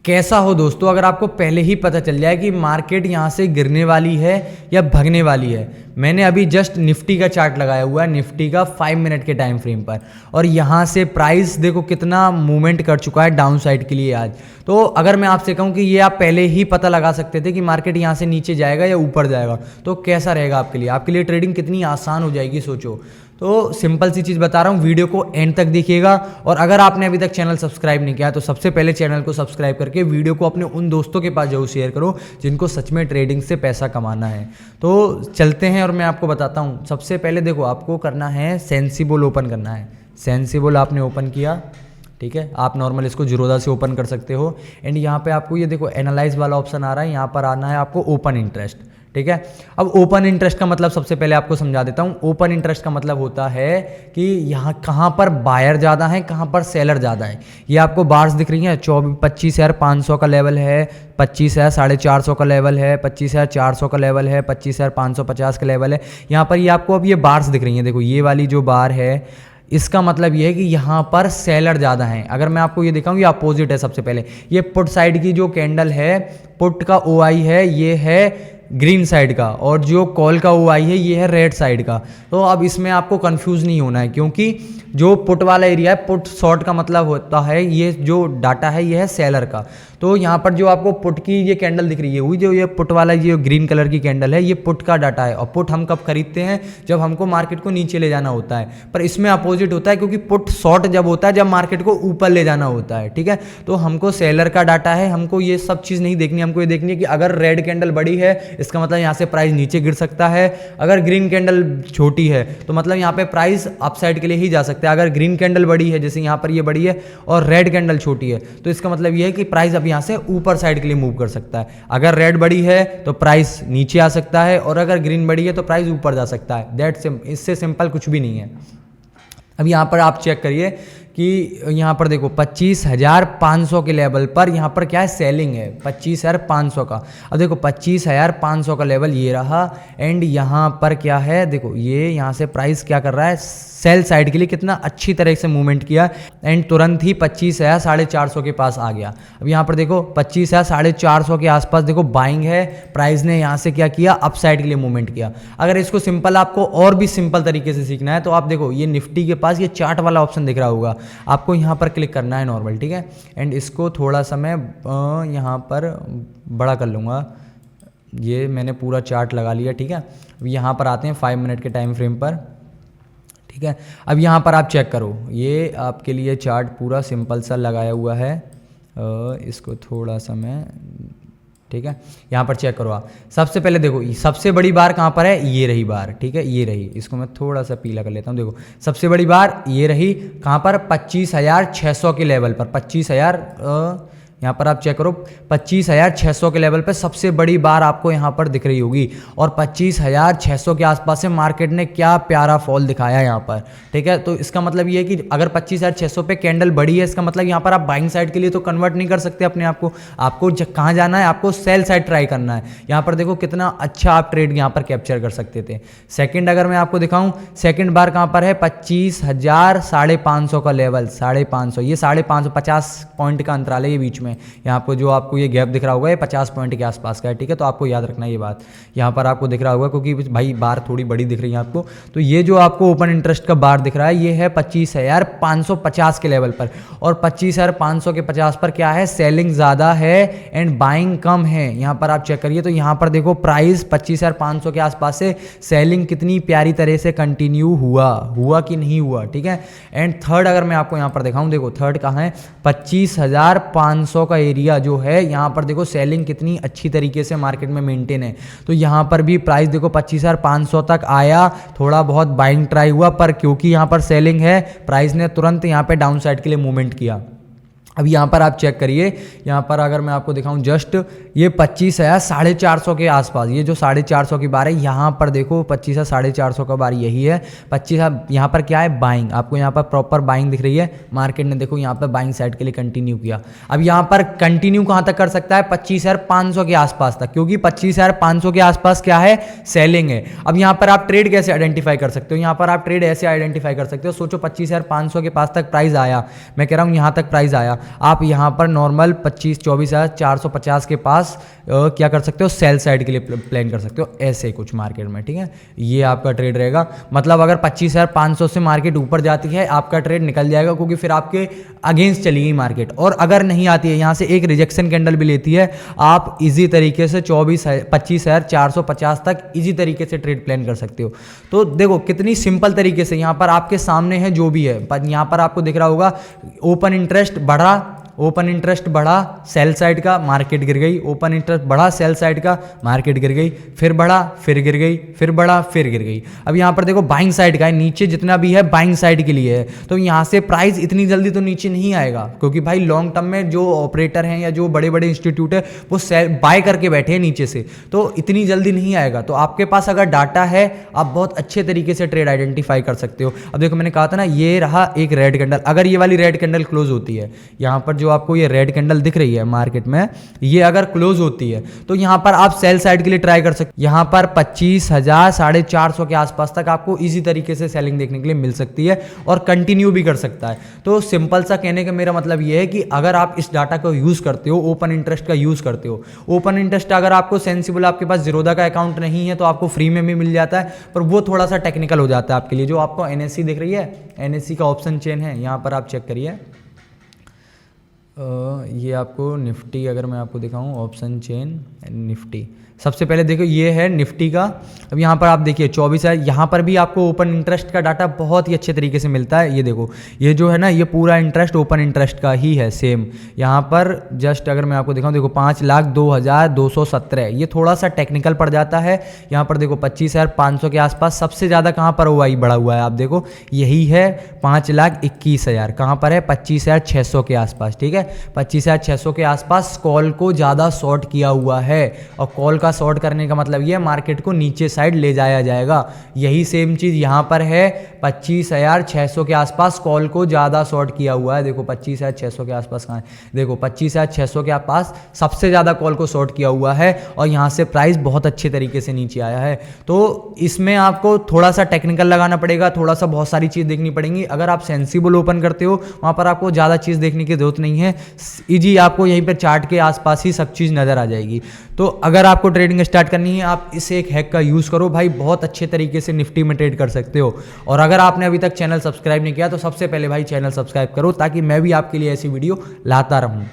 कैसा हो दोस्तों, अगर आपको पहले ही पता चल जाए कि मार्केट यहाँ से गिरने वाली है या भगने वाली है। मैंने अभी जस्ट निफ्टी का चार्ट लगाया हुआ है, निफ्टी का 5 मिनट के टाइम फ्रेम पर, और यहाँ से प्राइस देखो कितना मूवमेंट कर चुका है डाउन साइड के लिए आज। तो अगर मैं आपसे कहूँ कि ये आप पहले ही पता लगा सकते थे कि मार्केट यहाँ से नीचे जाएगा या ऊपर जाएगा, तो कैसा रहेगा आपके लिए ट्रेडिंग कितनी आसान हो जाएगी सोचो। तो सिंपल सी चीज़ बता रहा हूँ, वीडियो को एंड तक देखिएगा। और अगर आपने अभी तक चैनल सब्सक्राइब नहीं किया तो सबसे पहले चैनल को सब्सक्राइब करके वीडियो को अपने उन दोस्तों के पास जरूर शेयर करो जिनको सच में ट्रेडिंग से पैसा कमाना है। तो चलते हैं और मैं आपको बताता हूँ। सबसे पहले देखो, आपको करना है सेंसिबल ओपन करना है। सेंसिबल आपने ओपन किया, ठीक है। आप नॉर्मल इसको जीरोधा से ओपन कर सकते हो। एंड यहाँ पे आपको ये देखो एनालाइज वाला ऑप्शन आ रहा है, यहाँ पर आना है आपको ओपन इंटरेस्ट, ठीक है। अब ओपन इंटरेस्ट का मतलब सबसे पहले आपको समझा देता हूँ। ओपन इंटरेस्ट का मतलब होता है कि यहाँ कहाँ पर बायर ज़्यादा है, कहाँ पर सेलर ज़्यादा है। ये आपको बार्स दिख रही हैं, 25,500 का लेवल है, 25,450 का लेवल है, 25,400 का लेवल है, 25,550 का लेवल है। यहाँ पर ये आपको अब ये बार्स दिख रही हैं, देखो ये वाली जो बार है इसका मतलब ये है कि यहाँ पर सेलर ज़्यादा हैं। अगर मैं आपको ये दिखाऊँ, ये अपोजिट है। सबसे पहले ये पुट साइड की जो कैंडल है, पुट का OI है, ये है ग्रीन साइड का, और जो कॉल का OI है ये है रेड साइड का। तो अब इसमें आपको कंफ्यूज नहीं होना है, क्योंकि जो पुट वाला एरिया है, पुट शॉर्ट का मतलब होता है ये जो डाटा है ये है सेलर का। तो यहाँ पर जो आपको पुट की ये कैंडल दिख रही है, हुई जो ये पुट वाला ये ग्रीन कलर की कैंडल है, ये पुट का डाटा है। और पुट हम कब खरीदते हैं? जब हमको मार्केट को नीचे ले जाना होता है। पर इसमें अपोजिट होता है, क्योंकि पुट शॉर्ट जब होता है जब मार्केट को ऊपर ले जाना होता है, ठीक है। तो हमको सेलर का डाटा है, हमको ये सब चीज़ नहीं देखनी, हमको ये देखनी है कि अगर रेड कैंडल बड़ी है इसका मतलब यहाँ से प्राइस नीचे गिर सकता है, अगर ग्रीन कैंडल छोटी है तो मतलब यहाँ पे प्राइस अपसाइड के लिए ही जा सकता है। अगर ग्रीन कैंडल बड़ी है, जैसे यहाँ पर ये बड़ी है, और रेड कैंडल छोटी है, तो इसका मतलब ये है कि प्राइस अब यहाँ से ऊपर साइड के लिए मूव कर सकता है। अगर रेड बड़ी है तो प्राइस नीचे आ सकता है, और अगर ग्रीन बड़ी है तो प्राइस ऊपर जा सकता है। दैट इससे सिंपल कुछ भी नहीं है। अब यहाँ पर आप चेक करिए कि यहाँ पर देखो 25,500 के लेवल पर यहाँ पर क्या है, सेलिंग है 25,500 का। अब देखो 25,500 का लेवल ये रहा, एंड यहाँ पर क्या है, देखो ये यहाँ से प्राइस क्या कर रहा है, सेल साइड के लिए कितना अच्छी तरह से मूवमेंट किया, एंड तुरंत ही 25,450 के पास आ गया। अब यहाँ पर देखो 25,450 के आसपास देखो बाइंग है, प्राइस ने यहाँ से क्या किया, अप साइड के लिए मूवमेंट किया। अगर इसको सिंपल आपको और भी सिंपल तरीके से सीखना है तो आप देखो ये निफ्टी के पास ये चार्ट वाला ऑप्शन दिख रहा होगा, आपको यहाँ पर क्लिक करना है नॉर्मल, ठीक है। एंड इसको थोड़ा सा मैं यहाँ पर बड़ा कर लूँगा, ये मैंने पूरा चार्ट लगा लिया, ठीक है। अब यहाँ पर आते हैं 5 मिनट के टाइम फ्रेम पर, ठीक है। अब यहाँ पर आप चेक करो, ये आपके लिए चार्ट पूरा सिंपल सा लगाया हुआ है, इसको थोड़ा सा मैं, ठीक है, यहाँ पर चेक करो आप। सबसे पहले देखो सबसे बड़ी बार कहाँ पर है, ये रही बार, ठीक है, ये रही। इसको मैं थोड़ा सा पीला कर लेता हूँ। देखो सबसे बड़ी बार ये रही, कहाँ पर, 25,600 के लेवल पर। 25,000 यहाँ पर आप चेक करो, 25,600 के लेवल पे सबसे बड़ी बार आपको यहाँ पर दिख रही होगी, और 25,600 के आसपास से मार्केट ने क्या प्यारा फॉल दिखाया यहाँ पर, ठीक है। तो इसका मतलब ये है कि अगर 25,600 पे कैंडल बड़ी है, इसका मतलब यहाँ पर आप बाइंग साइड के लिए तो कन्वर्ट नहीं कर सकते अपने आप को। आपको कहाँ जाना है, आपको सेल साइड ट्राई करना है। यहाँ पर देखो कितना अच्छा आप ट्रेड यहाँ पर कैप्चर कर सकते थे। सेकेंड अगर मैं आपको दिखाऊँ, सेकेंड बार कहाँ पर है, 25,500 का लेवल, 550, ये 550, 50 पॉइंट का अंतराल है ये बीच में। यहाँ पर जो आपको ये गैप दिख रहा होगा ये 50 पॉइंट के आसपास का है, ठीक है। तो आपको याद रखना ये बात, यहाँ पर आपको दिख रहा होगा, क्योंकि भाई बार थोड़ी बड़ी दिख रही है आपको। तो ये जो आपको ओपन इंटरेस्ट का बार दिख रहा है ये है 25,550 के लेवल पर, और 25,500 के 50 पर क्या है, सेलिंग ज़्यादा है एंड बाइंग कम है। यहाँ पर आप चेक करिए तो यहाँ पर देखो प्राइस 25,500 के आसपास से सेलिंग कितनी प्यारी तरह से कंटिन्यू हुआ कि नहीं हुआ, ठीक है। एंड थर्ड अगर मैं आपको यहाँ पर दिखाऊँ, देखो थर्ड कहाँ है, 25,500 का एरिया जो है, यहाँ पर देखो सेलिंग कितनी अच्छी तरीके से मार्केट में मेंटेन है। तो यहाँ पर भी प्राइस देखो 25,500 तक आया, थोड़ा बहुत बाइंग ट्राई हुआ, पर क्योंकि यहाँ पर सेलिंग है प्राइस ने तुरंत यहाँ पे डाउन साइड के लिए मूवमेंट किया। अब यहाँ पर आप चेक करिए, यहाँ पर अगर मैं आपको दिखाऊं जस्ट ये 25,450 के आसपास, ये जो 450 की बार है, यहाँ पर देखो 25,450 का बार यही है। 25 यहाँ पर क्या है, बाइंग, आपको यहाँ पर प्रॉपर बाइंग दिख रही है। मार्केट ने देखो यहाँ पर बाइंग साइड के लिए कंटिन्यू किया। अब यहाँ पर कंटिन्यू कहाँ तक कर सकता है, 25,500 के आसपास तक, क्योंकि 25,500 के आसपास क्या है, सेलिंग है। अब यहाँ पर आप ट्रेड कैसे आइडेंटिफाई कर सकते हो, यहाँ पर आप ट्रेड ऐसे आइडेंटिफाई कर सकते हो, सोचो 25,500 के पास तक प्राइस आया, मैं कह रहा हूँ यहाँ तक प्राइस आया, आप यहाँ पर नॉर्मल 24,450 के पास क्या कर सकते हो, सेल साइड के लिए प्लान कर सकते हो, ऐसे कुछ मार्केट में, ठीक है। ये आपका ट्रेड रहेगा, मतलब अगर 25,500 से मार्केट ऊपर जाती है आपका ट्रेड निकल जाएगा, क्योंकि फिर आपके अगेंस्ट चली गई मार्केट। और अगर नहीं आती है, यहाँ से एक रिजेक्शन कैंडल भी लेती है, आप इजी तरीके से 25,450 तक इजी तरीके से ट्रेड प्लान कर सकते हो। तो देखो कितनी सिंपल तरीके से यहाँ पर आपके सामने है जो भी है, पर यहाँ पर आपको दिख रहा होगा ओपन इंटरेस्ट बढ़ा, ओपन इंटरेस्ट बढ़ा सेल साइड का, मार्केट गिर गई, ओपन इंटरेस्ट बढ़ा सेल साइड का, मार्केट गिर गई, फिर बढ़ा फिर गिर गई, फिर बढ़ा फिर गिर गई। अब यहाँ पर देखो बाइंग साइड का है, नीचे जितना भी है बाइंग साइड के लिए है, तो यहाँ से प्राइस इतनी जल्दी तो नीचे नहीं आएगा, क्योंकि भाई लॉन्ग टर्म में जो ऑपरेटर हैं या जो बड़े बड़े इंस्टीट्यूट है वो बाय करके बैठे हैं नीचे से, तो इतनी जल्दी नहीं आएगा। तो आपके पास अगर डाटा है आप बहुत अच्छे तरीके से ट्रेड आइडेंटिफाई कर सकते हो। अब देखो मैंने कहा था ना, ये रहा एक रेड कैंडल, अगर ये वाली रेड कैंडल क्लोज होती है, यहाँ पर जो आपको ये रेड कैंडल दिख रही है मार्केट में, ये अगर क्लोज होती है तो यहाँ पर आप सेल साइड के लिए ट्राई कर सकते, यहाँ पर 25,450 के आसपास तक आपको इजी तरीके से सेलिंग देखने के लिए मिल सकती है और कंटिन्यू भी कर सकता है। तो सिंपल सा कहने का मेरा मतलब ये है कि अगर आप इस डाटा को यूज करते हो, ओपन इंटरेस्ट का यूज करते हो, ओपन इंटरेस्ट अगर आपको सेंसिबल, आपके पास जीरोधा का अकाउंट नहीं है तो आपको फ्री में भी मिल जाता है, पर वो थोड़ा सा टेक्निकल हो जाता है आपके लिए। जो आपको एनएससी दिख रही है, एनएससी का ऑप्शन चेन है, यहाँ पर आप चेक करिए, ये आपको निफ्टी, अगर मैं आपको दिखाऊं ऑप्शन चेन निफ्टी, सबसे पहले देखो ये है निफ्टी का। अब यहाँ पर आप देखिए 24 है, यहाँ पर भी आपको ओपन इंटरेस्ट का डाटा बहुत ही अच्छे तरीके से मिलता है। ये देखो ये जो है ना, ये पूरा इंटरेस्ट ओपन इंटरेस्ट का ही है सेम। यहाँ पर जस्ट अगर मैं आपको दिखाऊं, देखो 5,02,217, ये थोड़ा सा टेक्निकल पड़ जाता है। यहाँ पर देखो 25,500 के आसपास सबसे ज़्यादा कहाँ पर हुआ, ही बढ़ा हुआ है, आप देखो यही है 5,21,000, कहाँ पर है 25,600 के आसपास, ठीक है 25,600 के आसपास कॉल को ज़्यादा शॉर्ट किया हुआ है। और कॉल का शॉर्ट करने का मतलब ये मार्केट को नीचे साइड ले जाया जाएगा। यही सेम चीज़ यहाँ पर है, 25,600 के आसपास कॉल को ज़्यादा शॉर्ट किया हुआ है। देखो 25,600 के आसपास कहाँ है, देखो 25,600 के आसपास सबसे ज़्यादा कॉल को शॉर्ट किया हुआ है और यहाँ से प्राइस बहुत अच्छे तरीके से नीचे आया है। तो इसमें आपको थोड़ा सा टेक्निकल लगाना पड़ेगा, थोड़ा सा बहुत सारी चीज़ देखनी पड़ेंगी। अगर आप सेंसिबल ओपन करते हो वहाँ पर आपको ज़्यादा चीज़ देखने की जरूरत नहीं है, इजी आपको यहीं पर चार्ट के आसपास ही सब चीज़ नज़र आ जाएगी। तो अगर आपको ट्रेडिंग स्टार्ट करनी है, आप इस एक हैक का यूज़ करो भाई, बहुत अच्छे तरीके से निफ्टी में ट्रेड कर सकते हो। और अगर आपने अभी तक चैनल सब्सक्राइब नहीं किया तो सबसे पहले भाई चैनल सब्सक्राइब करो, ताकि मैं भी आपके लिए ऐसी वीडियो लाता रहूं।